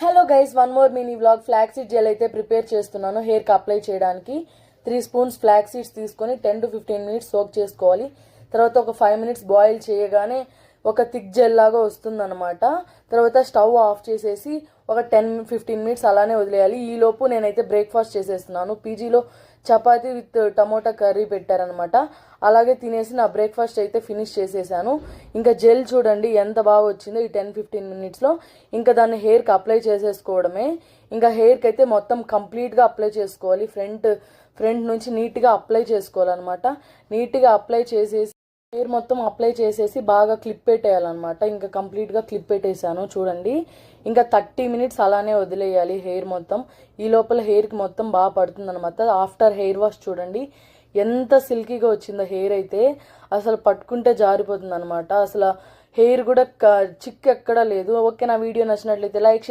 Hello guys, one more mini vlog. Flax seed gel అయితే prepare చేస్తున్నాను హెయిర్కి apply చేయడానికి. 3 స్పూన్స్ ఫ్లాక్ సీడ్స్ తీసుకొని 10 to 15 మినిట్స్ సోక్ చేసుకోవాలి. తర్వాత ఒక 5 మినిట్స్ బాయిల్ చేయగానే ఒక థిక్ జెల్ లాగా వస్తుందన్నమాట. తర్వాత స్టవ్ ఆఫ్ చేసేసి ఒక 10-15 మినిట్స్ అలానే వదిలేయాలి. ఈలోపు నేనైతే బ్రేక్ఫాస్ట్ చేసేస్తున్నాను. పీజీలో చపాతీ విత్ టమోటా కర్రీ పెట్టారనమాట. అలాగే తినేసి నా బ్రేక్ఫాస్ట్ అయితే ఫినిష్ చేసేసాను. ఇంకా జెల్ చూడండి ఎంత బాగా వచ్చిందో ఈ 10-15 మినిట్స్లో. ఇంకా దాన్ని హెయిర్కి అప్లై చేసేసుకోవడమే. ఇంకా హెయిర్కి అయితే మొత్తం కంప్లీట్గా అప్లై చేసుకోవాలి. ఫ్రంట్ నుంచి నీట్గా అప్లై చేసుకోవాలన్నమాట. నీట్గా అప్లై చేసేసి హెయిర్ మొత్తం అప్లై చేసేసి బాగా క్లిప్ పెట్టేయాలన్నమాట. ఇంకా కంప్లీట్గా క్లిప్ పెట్టేశాను చూడండి. ఇంకా 30 మినిట్స్ అలానే వదిలేయాలి హెయిర్ మొత్తం. ఈ లోపల హెయిర్కి మొత్తం బాగా పడుతుంది అనమాట. ఆఫ్టర్ హెయిర్ వాష్ చూడండి ఎంత సిల్కీగా వచ్చిందో హెయిర్ అయితే. అసలు పట్టుకుంటే జారిపోతుంది అనమాట. అసలు హెయిర్ కూడా చిక్కు ఎక్కడా లేదు. ఓకే, నా వీడియో నచ్చినట్లయితే లైక్